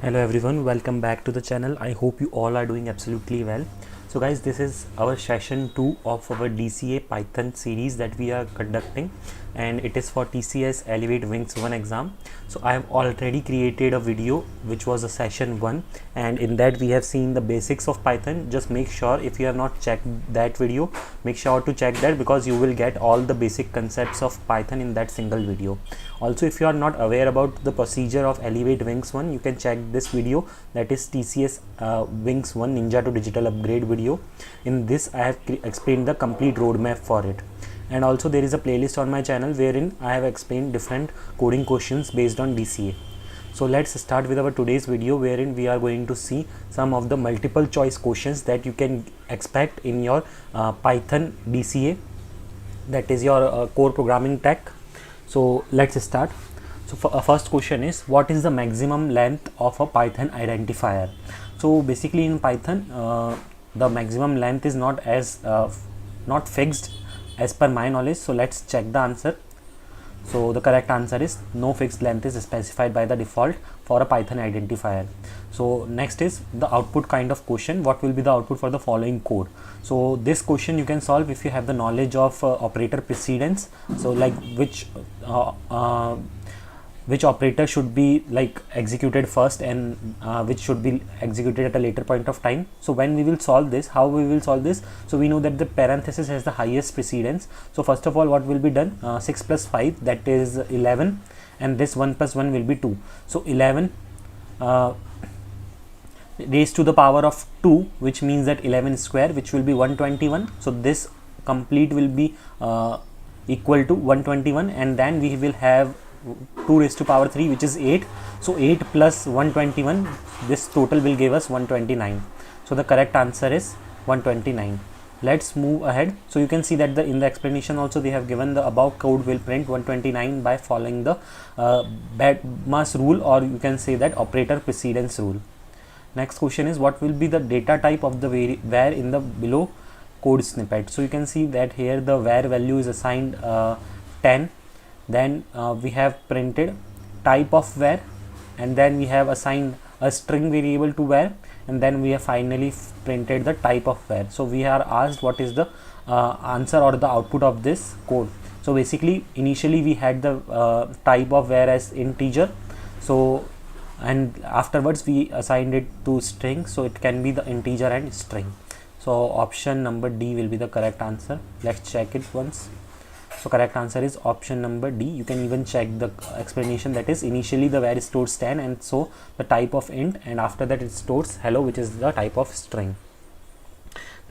Hello everyone, welcome back to the channel. I hope you all are doing absolutely well. So guys, this is our session 2 of our DCA Python series that we are conducting, and it is for TCS Elevate Wings 1 exam. So I have already created a video which was a session 1, and in that we have seen the basics of Python. Just make sure, if you have not checked that video, make sure to check that, because you will get all the basic concepts of Python in that single video. Also, if you are not aware about the procedure of Elevate Wings 1, you can check this video, that is TCS Wings 1 Ninja to Digital Upgrade video. In this I have explained the complete roadmap for it, and also there is a playlist on my channel wherein I have explained different coding questions based on DCA. So let's start with our today's video, wherein we are going to see some of the multiple choice questions that you can expect in your Python DCA, that is your core programming tech. So let's start. So first question is, what is the maximum length of a Python identifier? So basically in Python, the maximum length is not fixed as per my knowledge. So let's check the answer. So the correct answer is no fixed length is specified by the default for a Python identifier. So next is the output kind of question. What will be the output for the following code? So this question you can solve if you have the knowledge of operator precedence. So like which operator should be like executed first, and which should be executed at a later point of time. So when we will solve this, how we will solve this? So we know that the parenthesis has the highest precedence. So first of all, what will be done? 6 plus 5, that is 11, and this 1 plus 1 will be 2. So 11 raised to the power of 2, which means that 11 square, which will be 121. So this complete will be equal to 121, and then we will have 2 raised to power 3, which is 8. So 8 plus 121, this total will give us 129. So the correct answer is 129. Let's move ahead. So you can see that in the explanation also they have given the above code will print 129 by following the BADMAS rule, or you can say that operator precedence rule. Next question is, what will be the data type of the var in the below code snippet? So you can see that here the var value is assigned 10. Then we have printed type of var, and then we have assigned a string variable to var, and then we have finally printed the type of var. So we are asked what is the answer or the output of this code. So basically initially we had the type of var as integer, so and afterwards we assigned it to string, so it can be the integer and string. So option number D will be the correct answer. Let's check it once. So correct answer is option number D. You can even check the explanation, that is initially the var stores 10, and so the type of int, and after that it stores hello, which is the type of string.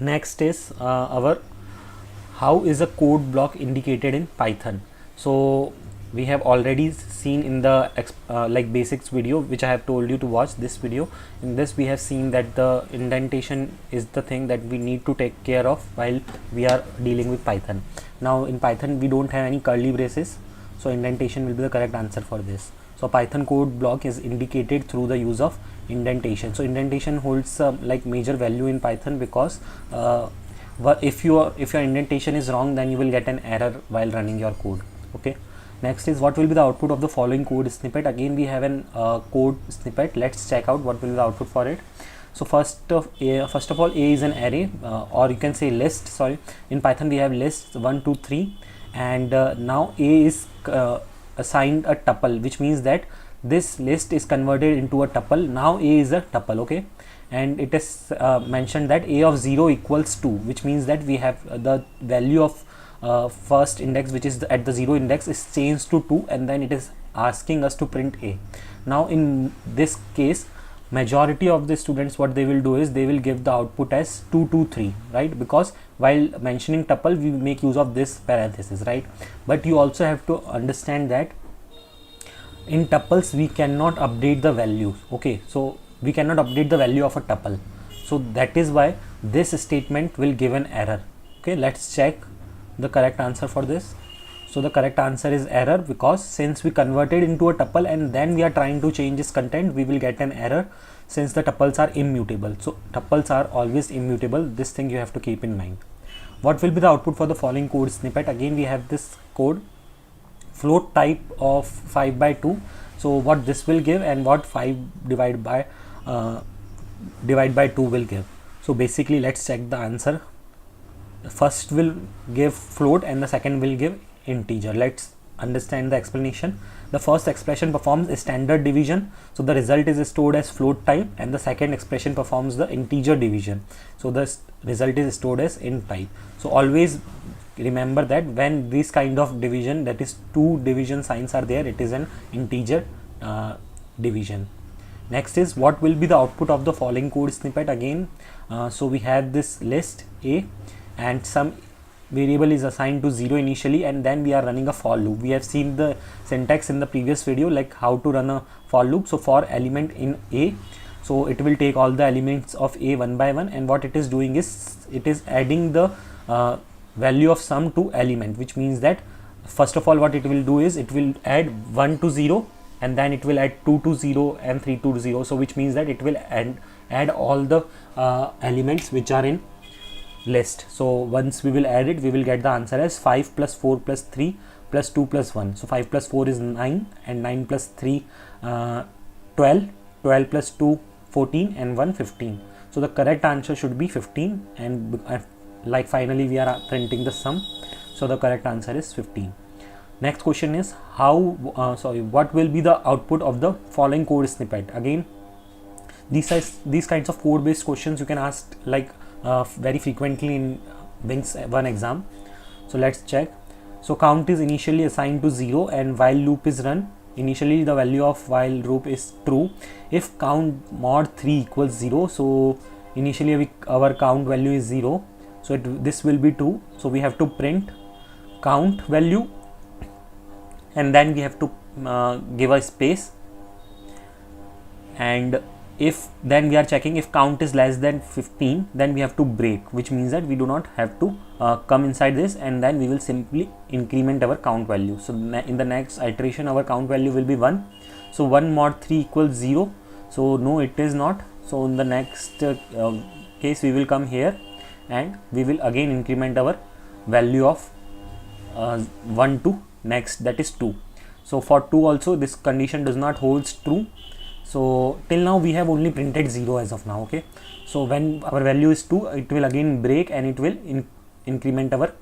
Next is how is a code block indicated in Python? So we have already seen in the like basics video, which I have told you to watch this video. In this we have seen that the indentation is the thing that we need to take care of while we are dealing with Python. Now in Python we don't have any curly braces, so indentation will be the correct answer for this. So Python code block is indicated through the use of indentation. So indentation holds like major value in Python, because if your indentation is wrong, then you will get an error while running your code. Okay. Next is, what will be the output of the following code snippet? Again we have an code snippet. Let's check out what will be the output for it. So first of all, A is an array, or you can say list. Sorry, in Python we have lists 1, 2, 3, and now A is assigned a tuple, which means that this list is converted into a tuple. Now A is a tuple, okay, and it is mentioned that A of 0 equals 2, which means that we have the value of first index, which is at the 0 index, is changed to 2, and then it is asking us to print A. Now in this case, majority of the students, what they will do is they will give the output as 2, 2, 3, right? Because while mentioning tuple we make use of this parenthesis, right? But you also have to understand that in tuples we cannot update the values. Okay, so we cannot update the value of a tuple, so that is why this statement will give an error. Okay, let's check the correct answer for this. So the correct answer is error, because since we converted into a tuple and then we are trying to change its content, we will get an error, since the tuples are immutable. So tuples are always immutable. This thing you have to keep in mind. What will be the output for the following code snippet? Again we have this code, float type of 5 by 2. So what this will give and what 5 divide by 2 will give. So basically let's check the answer. The first will give float and the second will give integer. Let's understand the explanation. The first expression performs standard division, so the result is stored as float type, and the second expression performs the integer division, so the result is stored as int type. So always remember that when this kind of division, that is two division signs are there, it is an integer division. Next is what will be the output of the following code snippet. Again, so we have this list A and some variable is assigned to 0 initially, and then we are running a for loop. We have seen the syntax in the previous video, like how to run a for loop. So for element in A, so it will take all the elements of A one by one, and what it is doing is it is adding the value of sum to element, which means that first of all what it will do is it will add 1 to 0, and then it will add 2 to 0 and 3 to 0. So which means that it will add all the elements which are in list. So once we will add it, we will get the answer as 5 plus 4 plus 3 plus 2 plus 1. So 5 plus 4 is 9, and 9 plus 3 12, 12 plus 2 14, and 1 15. So the correct answer should be 15, and like finally we are printing the sum, so the correct answer is 15. Next question is what will be the output of the following code snippet. Again, these kinds of code based questions you can ask like very frequently in Wings 1 exam. So let's check. So count is initially assigned to 0 and while loop is run. Initially the value of while loop is true. If count mod 3 equals 0, so initially our count value is 0, so this will be 2. So we have to print count value, and then we have to give a space, and if then we are checking if count is less than 15, then we have to break, which means that we do not have to come inside this, and then we will simply increment our count value. So in the next iteration our count value will be 1. So 1 mod 3 equals 0, so no, it is not. So in the next case we will come here and we will again increment our value of 1 to next, that is 2. So for 2 also this condition does not holds true. So till now we have only printed 0 as of now. Okay, so when our value is 2, it will again break and it will increment our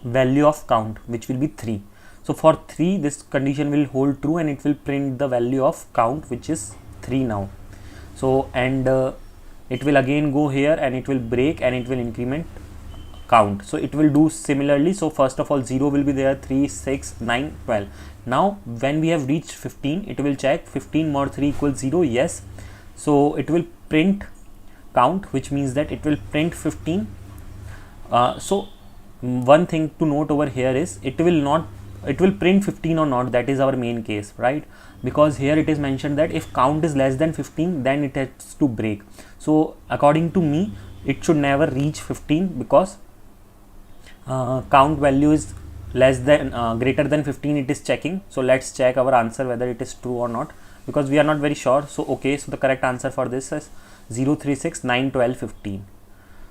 value of count, which will be 3. So for 3 this condition will hold true and it will print the value of count, which is 3 now. So and it will again go here and it will break and it will increment count. So it will do similarly. So first of all 0 will be there, 3, 6, 9, 12. Now when we have reached 15, it will check 15 mod 3 equals 0. Yes, so it will print count, which means that it will print 15. So one thing to note over here is it will print 15 or not. That is our main case, right? Because here it is mentioned that if count is less than 15, then it has to break. So according to me, it should never reach 15 because count value is less than greater than 15 it is checking. So let's check our answer whether it is true or not, because we are not very sure. So okay, so the correct answer for this is 0, 3, 6, 9, 12, 15.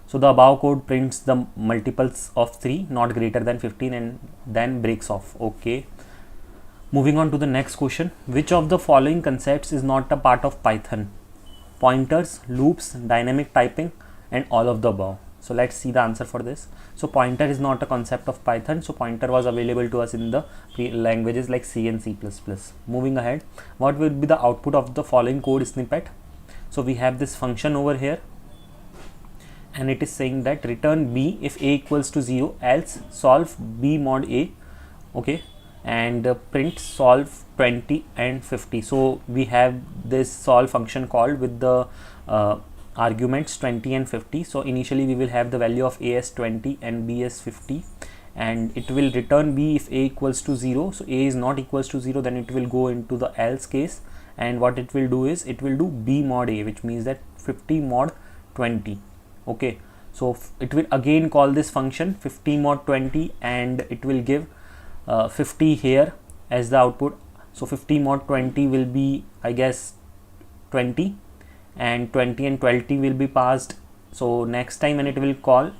So the above code prints the multiples of 3 not greater than 15 and then breaks off. Okay, moving on to the next question. Which of the following concepts is not a part of Python? Pointers, loops, dynamic typing, and all of the above. So let's see the answer for this. So pointer is not a concept of Python. So pointer was available to us in the languages like C and C++. Moving ahead, what will be the output of the following code snippet? So we have this function over here and it is saying that return B if A equals to 0, else solve B mod A. Okay, and print solve 20 and 50. So we have this solve function called with the arguments 20 and 50. So initially we will have the value of A as 20 and B as 50, and it will return B if A equals to 0. So A is not equals to 0, then it will go into the else case, and what it will do is it will do B mod A, which means that 50 mod 20. Okay, so it will again call this function 50 mod 20 and it will give 50 here as the output. So 50 mod 20 will be, I guess, 20, and 20 and 20 will be passed. So next time when it will call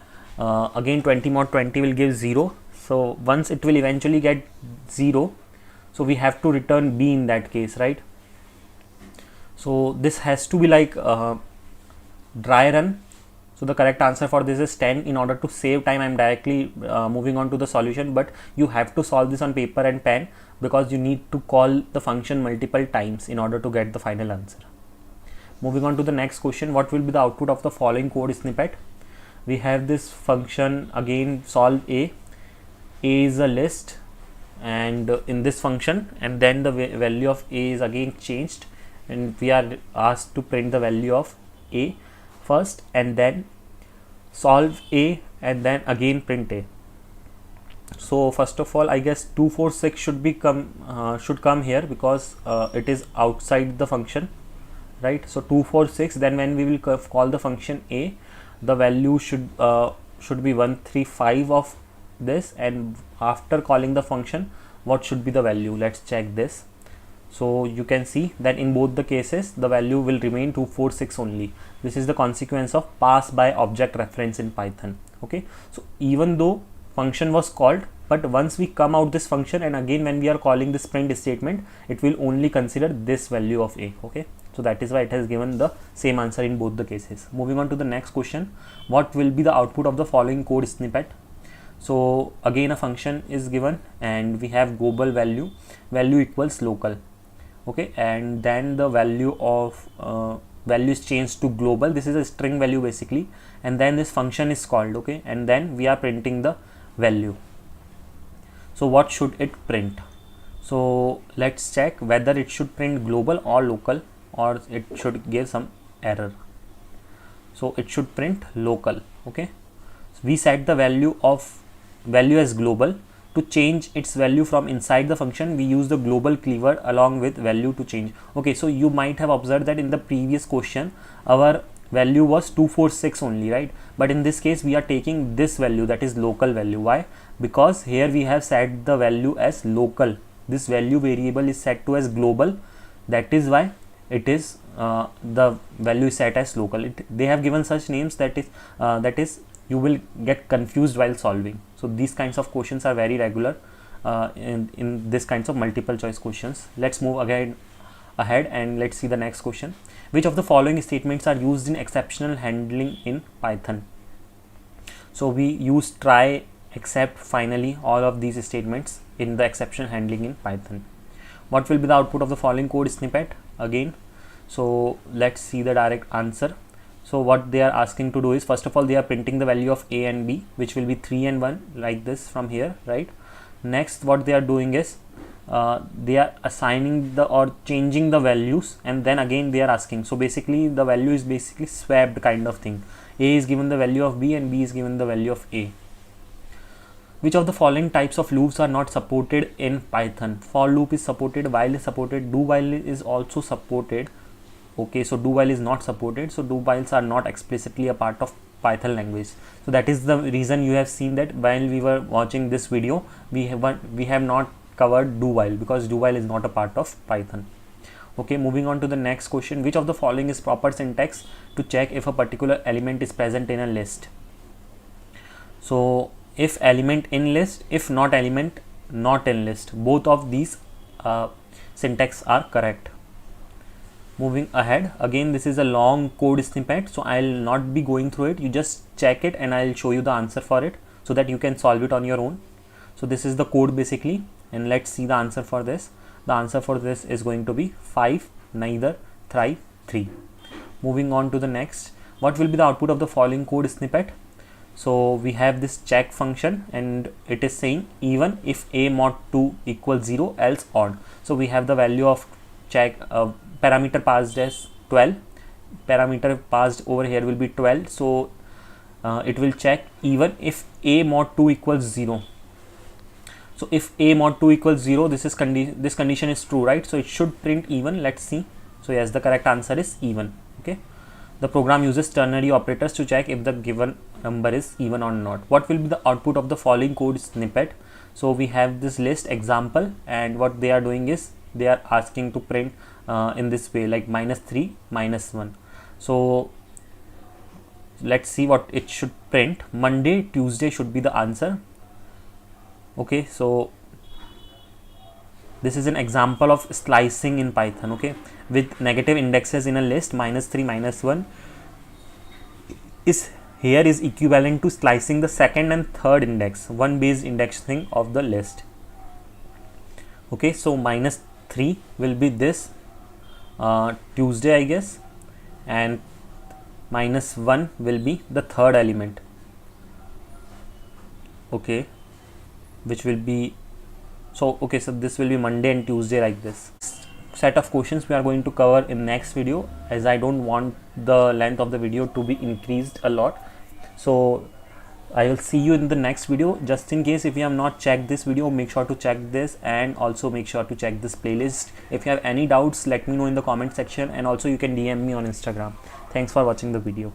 again 20 mod 20 will give 0. So once it will eventually get 0, so we have to return b in that case, right? So this has to be like dry run. So the correct answer for this is 10. In order to save time, I'm directly moving on to the solution, but you have to solve this on paper and pen because you need to call the function multiple times in order to get the final answer. Moving on to the next question, what will be the output of the following code snippet? We have this function again, solve a is a list, and in this function, and then the value of a is again changed, and we are asked to print the value of a first and then solve a and then again print a. So first of all, I guess 246 should come here because it is outside the function, right? So 246, then when we will call the function a, the value should be 135 of this, and after calling the function, what should be the value? Let's check this. So you can see that in both the cases the value will remain 246 only. This is the consequence of pass by object reference in Python. Okay, so even though function was called, but once we come out this function and again when we are calling this print statement, it will only consider this value of a. Okay, so that is why it has given the same answer in both the cases. Moving on to the next question, what will be the output of the following code snippet? So again a function is given and we have global value equals local. Okay, and then the value of value is changed to global. This is a string value basically, and then this function is called. Okay, and then we are printing the value. So what should it print? So let's check whether it should print global or local, or it should give some error. So it should print local. Okay, so we set the value as global. To change its value from inside the function, we use the global keyword along with value to change. Okay, so you might have observed that in the previous question our value was 246 only, right? But in this case we are taking this value, that is local value. Why? Because here we have set the value as local. This value variable is set to as global. That is why it is the value is set as local. They have given such names that is you will get confused while solving. So these kinds of questions are very regular in this kinds of multiple choice questions. Let's move ahead and let's see the next question. Which of the following statements are used in exceptional handling in Python? So we use try, except, finally, all of these statements in the exception handling in Python. What will be the output of the following code snippet? Again, so let's see the direct answer. So what they are asking to do is, first of all, they are printing the value of a and b, which will be 3 and 1 like this from here, right? Next, what they are doing is they are assigning or changing the values, and then again they are asking. So basically the value is basically swapped kind of thing. A is given the value of b and b is given the value of a. Which of the following types of loops are not supported in Python? For loop is supported, while is supported, do while is also supported. Okay, so do while is not supported, so do whiles are not explicitly a part of Python language. So that is the reason you have seen that while we were watching this video, we have not covered do while, because do while is not a part of Python. Okay, moving on to the next question. Which of the following is proper syntax to check if a particular element is present in a list? So if element in list, if not element not in list, both of these syntax are correct. Moving ahead, again this is a long code snippet, so I'll not be going through it. You just check it and I'll show you the answer for it so that you can solve it on your own. So this is the code basically, and let's see the answer for this. The answer for this is going to be 5, neither, thrive, 3. Moving on to the next. What will be the output of the following code snippet? So we have this check function and it is saying even if a mod 2 equals 0, else odd. So we have the value of check parameter passed as 12. Parameter passed over here will be 12. So it will check even if a mod 2 equals 0. So if a mod 2 equals 0, this condition is true, right? So it should print even. Let's see. So yes, the correct answer is even. Okay. The program uses ternary operators to check if the given number is even or not. What will be the output of the following code snippet? So we have this list example, and what they are doing is they are asking to print in this way, like -3, -1. So let's see what it should print. Monday, Tuesday should be the answer. Okay, so let's see what it should print. Monday, Tuesday should be the answer. Okay, so let's see what it should print. Monday, Tuesday should be the answer. Okay, so let's see what it should print. Monday, Tuesday should be the answer. Okay, so let's see what it should print. Monday, Tuesday should be the answer. Okay, so this is an example of slicing in Python, okay, with negative indexes in a list. -3 -1 is here is equivalent to slicing the second and third index, one based indexing of the list. Okay, so -3 will be this Tuesday, I guess, and -1 will be the third element, okay, which will be, so okay, so this will be Monday and Tuesday, like this. Set of questions we are going to cover in next video, as I don't want the length of the video to be increased a lot. So I will see you in the next video. Just in case if you have not checked this video, make sure to check this, and also make sure to check this playlist. If you have any doubts, let me know in the comment section, and also you can DM me on Instagram. Thanks for watching the video.